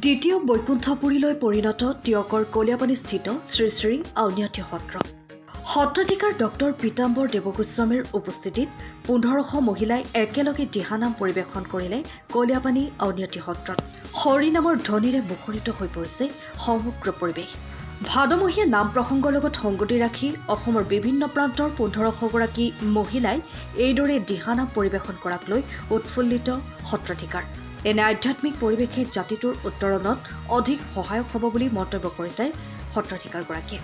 দ্বিতীয় বৈকুণ্ঠপুৰীলৈ পৰিণত টিয়কৰ কলিয়াপানীস্থিত শ্ৰী শ্ৰী আউনীআটী সত্ৰ। সত্ৰাধিকাৰ ডক্টৰ পীতাম্বৰ দেৱগোস্বামীৰ উপস্থিতিত 1500 মহিলাই একেলগে দিহানাম পৰিৱেশন কৰিলে কলিয়াপানী আউনীআটী সত্ৰত। হৰিনামৰ ধ্বনিৰে মুখৰিত হৈ পৰিছে সমগ্ৰ পৰিৱেশ। ভাদমহীয়া নাম প্ৰসংগৰ লগত সংগতি ৰাখি অসমৰ বিভিন্ন প্ৰান্তৰ 1500 গৰাকী মহিলাই এইদৰে দিহানাম পৰিৱেশন কৰাক লৈ উৎফুল্লিত সত্ৰাধিকাৰ। এনে আধ্যাত্মিক পৰিৱেশে জাতিটোৰ উত্তৰণত অধিক সহায়ক হ'ব বুলি মন্তব্য কৰিছে সত্ৰাধিকাৰগৰাকীয়ে।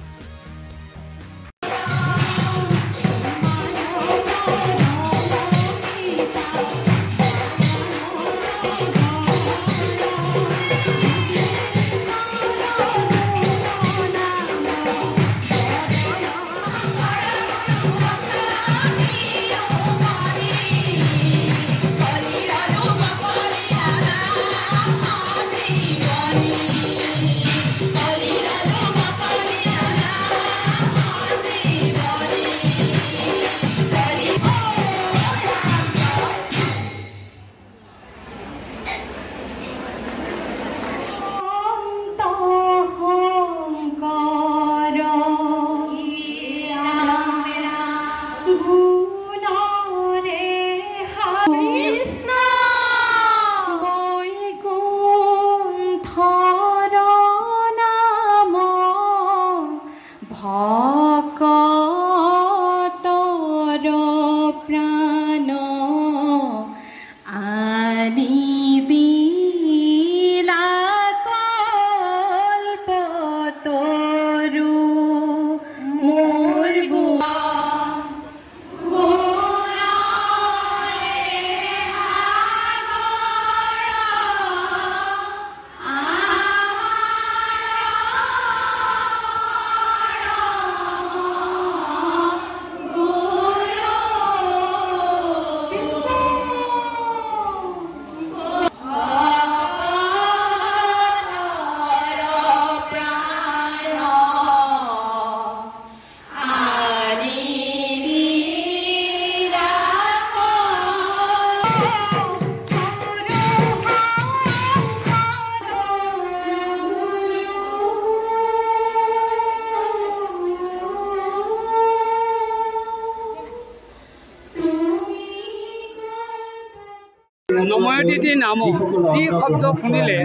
নময়তিথি নামক যি শব্দ শুনিলে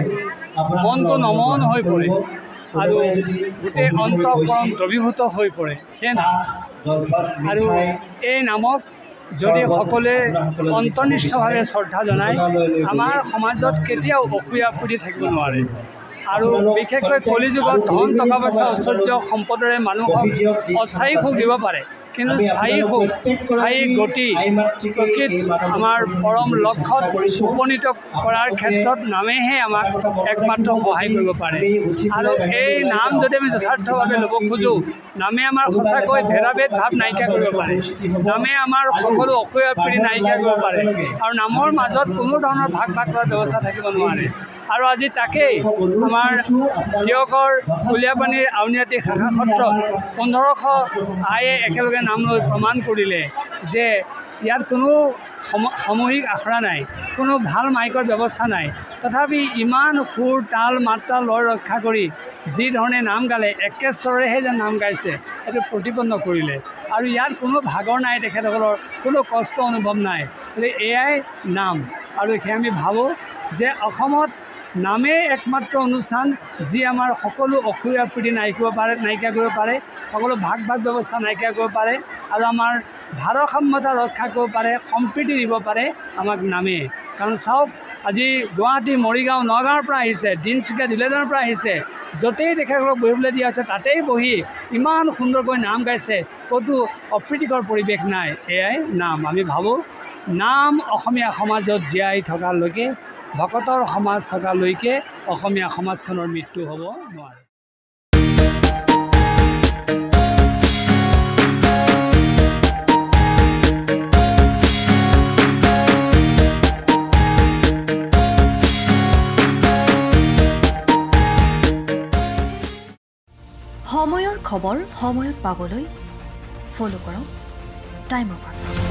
মনটো নমন হৈ পৰে আৰু গোটেই অন্তঃকৰণ দ্ৰৱীভূত হৈ পৰে। সেই নাম আৰু এই নামক যদি সকলোৱে অন্তৰ্নিষ্ঠভাৱে শ্ৰদ্ধা জনায়, আমাৰ সমাজত কেতিয়াও অসূয়া পুতি থাকিব নোৱাৰে। আৰু বিশেষকৈ কলিযুগত ধন টকা পইচা ঐশ্বৰ্য সম্পদৰে মানুহক অস্থায়ী সুখ দিব পাৰে, কিন্তু স্থায়ী সুখ স্থায়ী গতি প্ৰকৃত আমাৰ পৰম লক্ষ্যত উপনীত কৰাৰ ক্ষেত্ৰত নামেহে আমাক একমাত্ৰ সহায় কৰিব পাৰে। আৰু এই নাম যদি আমি যথাৰ্থভাৱে ল'ব খোজোঁ, নামে আমাৰ সঁচাকৈ ভেদাভেদ ভাৱ নাইকিয়া কৰিব পাৰে, নামে আমাৰ সকলো অসূয়া প্ৰীতি নাইকিয়া কৰিব পাৰে আৰু নামৰ মাজত কোনো ধৰণৰ ভাগ ভাগ কৰাৰ ব্যৱস্থা থাকিব নোৱাৰে। আৰু আজি তাকেই আমাৰ টিয়কৰ কলিয়াপানীৰ আউনীআটী শাখা সত্ৰত 1500 আয়ে একেলগে নাম লৈ প্ৰমাণ কৰিলে যে ইয়াত কোনো সামূহিক আখৰা নাই, কোনো ভাল মাইকৰ ব্যৱস্থা নাই, তথাপি ইমান সুৰ তাল মাত্ৰা লয় ৰক্ষা কৰি যি ধৰণে নাম গালে, একেশ্বৰেহে যে নাম গাইছে সেইটো প্ৰতিপন্ন কৰিলে। আৰু ইয়াত কোনো ভাগৰ নাই, তেখেতসকলৰ কোনো কষ্ট অনুভৱ নাই। গতিকে এয়াই নাম। আৰু সেই আমি ভাবোঁ যে অসমত নামেই একমাত্ৰ অনুষ্ঠান যি আমাৰ সকলো অসূয়া প্ৰীতি নাইকিয়া কৰিব পাৰে, সকলো ভাগ ভাগ ব্যৱস্থা নাইকিয়া কৰিব পাৰে আৰু আমাৰ ভাৰসাম্যতা ৰক্ষা কৰিব পাৰে, সম্প্ৰীতি দিব পাৰে আমাক নামে। কাৰণ চাওক, আজি গুৱাহাটী, মৰিগাঁও, নগাঁৱৰ পৰা আহিছে, তিনিচুকীয়া, দুলীয়াজানৰ পৰা আহিছে, য'তেই তেখেতসকলক বহিবলৈ দিয়া হৈছে তাতেই বহি ইমান সুন্দৰকৈ নাম গাইছে, ক'তো অপ্ৰীতিকৰ পৰিৱেশ নাই। এয়াই নাম। আমি ভাবোঁ নাম অসমীয়া সমাজত জীয়াই থকালৈকে, ভকতৰ সমাজ থকালৈকে অসমীয়া সমাজখনৰ মৃত্যু হ'ব নোৱাৰে। সময়ৰ খবৰ সময়ত পাবলৈ ফলো কৰক টাইম অফ আছাম।